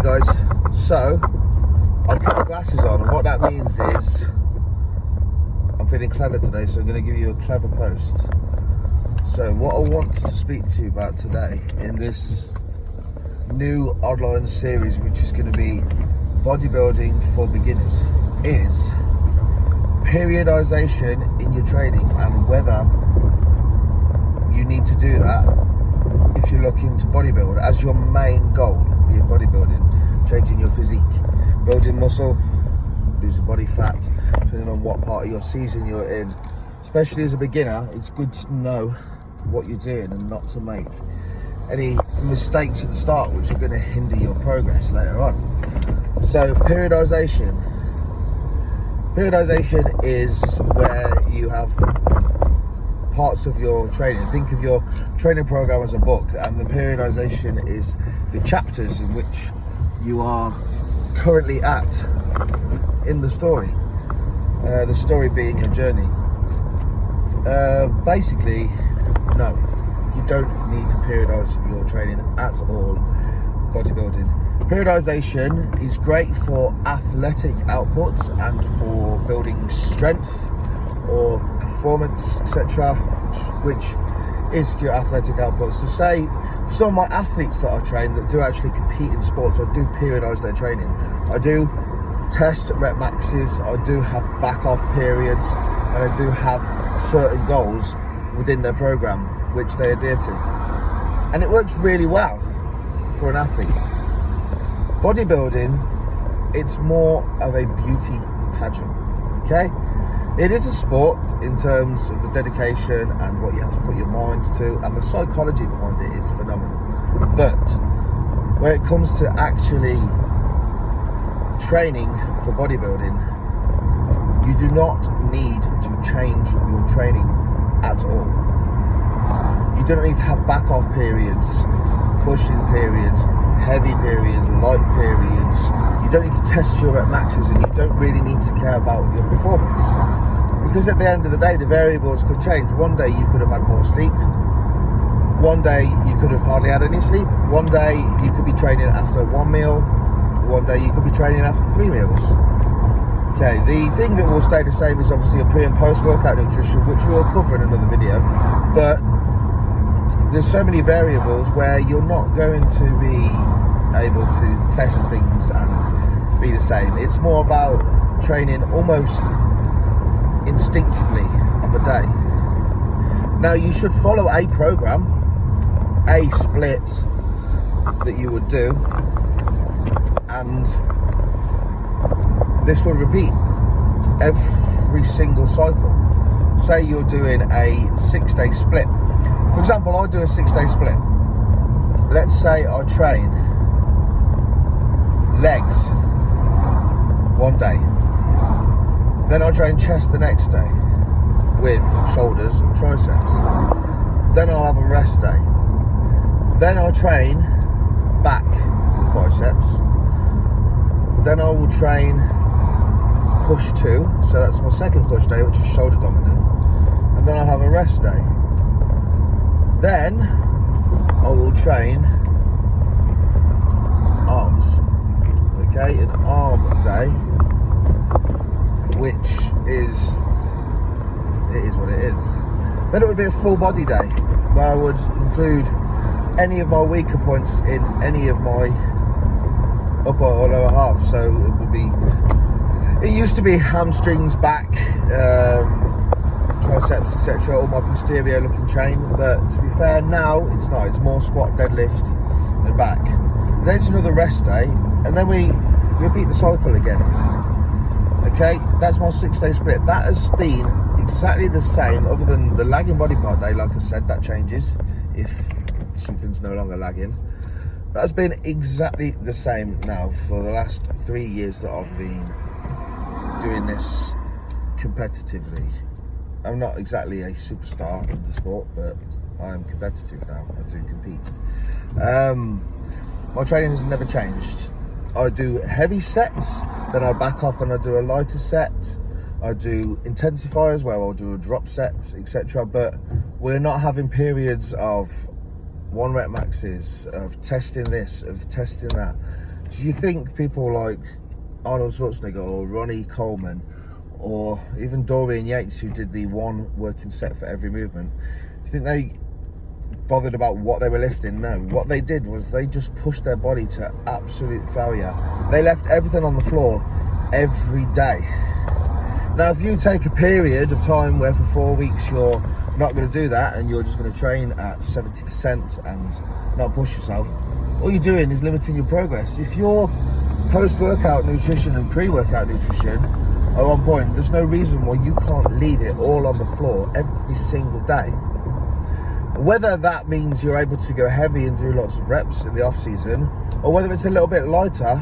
guys, so I've put the glasses on, and what that means is I'm feeling clever today, so I'm going to give you a clever post. So what I want to speak to you about today in this new online series, which is going to be bodybuilding for beginners, is periodization in your training and whether you need to do that if you're looking to bodybuild as your main goal, be it bodybuilding, changing your physique, building muscle, losing body fat, depending on what part of your season you're in. Especially as a beginner, it's good to know what you're doing and not to make any mistakes at the start which are going to hinder your progress later on. So periodization is where you have parts of your training. Think of your training program as a book, and the periodization is the chapters in which you are currently at in the story. The story being your journey. Basically, no, you don't need to periodize your training at all. Bodybuilding. Periodization is great for athletic outputs and for building strength or performance, etc., which is your athletic outputs. So say for some of my athletes that I train that do actually compete in sports, I do periodize their training. I do test rep maxes, I do have back off periods, and I do have certain goals within their program which they adhere to, and it works really well for an athlete. Bodybuilding, it's more of a beauty pageant, okay? It is a sport in terms of the dedication and what you have to put your mind to, and the psychology behind it is phenomenal. But when it comes to actually training for bodybuilding, you do not need to change your training at all. You don't need to have back off periods, pushing periods, heavy periods, light periods. You don't need to test your rep maxes, and you don't really need to care about your performance, because at the end of the day the variables could change. One day you could have had more sleep, one day you could have hardly had any sleep, one day you could be training after one meal, one day you could be training after 3 meals. Okay, the thing that will stay the same is obviously your pre and post workout nutrition, which we'll cover in another video, but there's so many variables where you're not going to be able to test things and be the same. It's more about training almost instinctively on the day. Now you should follow a program, a split that you would do, and this will repeat every single cycle. Say you're doing a 6-day split. For example, I do a 6-day split. Let's say I train legs one day, then I train chest the next day with shoulders and triceps, then I'll have a rest day, then I'll train back with biceps, then I will train push 2, so that's my second push day, which is shoulder dominant, and then I'll have a rest day. Then I will train arms, okay, an arm day, which is, it is what it is. Then it would be a full body day, where I would include any of my weaker points in any of my upper or lower half. So it would be, it used to be hamstrings, back, triceps, etc., all my posterior looking train, but to be fair, now it's not. It's more squat, deadlift and back. And then it's another rest day, and then we repeat the cycle again. Okay, that's my 6-day split. That has been exactly the same, other than the lagging body part day. Like I said, that changes if something's no longer lagging. That's been exactly the same now for the last 3 years that I've been doing this competitively. I'm not exactly a superstar in the sport, but I'm competitive now. I do compete. My training has never changed. I do heavy sets, then I back off and I do a lighter set. I do intensifiers where I'll do a drop set, etc. But we're not having periods of 1 rep maxes, of testing this, of testing that. Do you think people like Arnold Schwarzenegger or Ronnie Coleman or even Dorian Yates, who did the one working set for every movement, do you think they bothered about what they were lifting? No. What they did was they just pushed their body to absolute failure. They left everything on the floor every day. Now, if you take a period of time where for 4 weeks you're not going to do that and you're just going to train at 70% and not push yourself, all you're doing is limiting your progress. If your post-workout nutrition and pre-workout nutrition are on point, there's no reason why you can't leave it all on the floor every single day. Whether that means you're able to go heavy and do lots of reps in the off season, or whether it's a little bit lighter,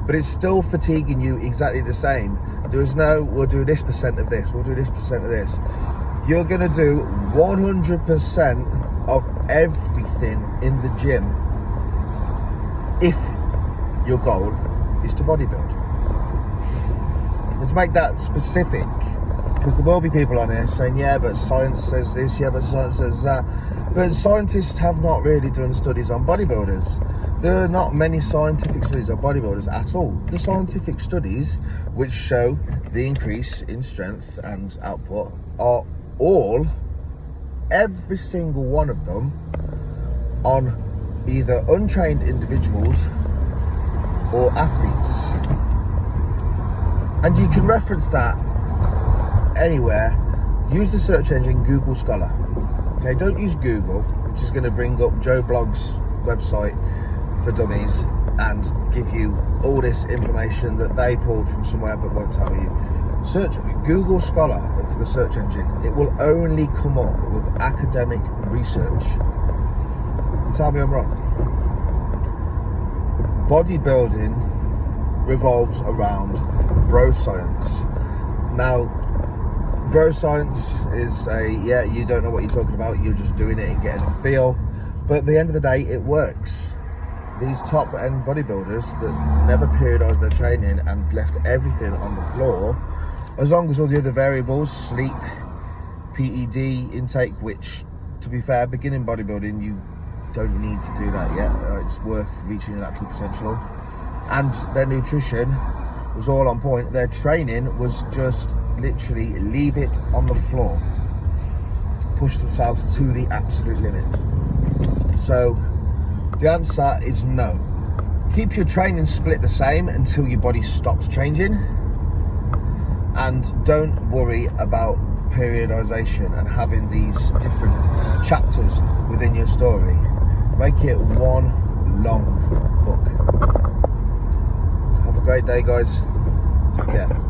but it's still fatiguing you exactly the same. There is no, we'll do this percent of this, we'll do this percent of this. You're gonna do 100% of everything in the gym if your goal is to bodybuild. Let's make that specific, because there will be people on here saying, yeah, but science says this, yeah, but science says that. But scientists have not really done studies on bodybuilders. There are not many scientific studies on bodybuilders at all. The scientific studies which show the increase in strength and output are all, every single one of them, on either untrained individuals or athletes. And you can reference that anywhere. Use the search engine Google Scholar. Okay, don't use Google, which is going to bring up Joe Blogg's website for dummies and give you all this information that they pulled from somewhere but won't tell you. Search Google Scholar for the search engine. It will only come up with academic research. And tell me I'm wrong. Bodybuilding revolves around bro science. Now, bro science is yeah, you don't know what you're talking about, you're just doing it and getting a feel. But at the end of the day, it works. These top end bodybuilders that never periodized their training and left everything on the floor, as long as all the other variables, sleep, PED intake, which, to be fair, beginning bodybuilding, you don't need to do that yet. It's worth reaching your natural potential. And their nutrition was all on point. Their training was just literally leave it on the floor, push themselves to the absolute limit. So the answer is no. Keep your training split the same until your body stops changing, and don't worry about periodization and having these different chapters within your story. Make it one long book. Have a great day, guys. Take care.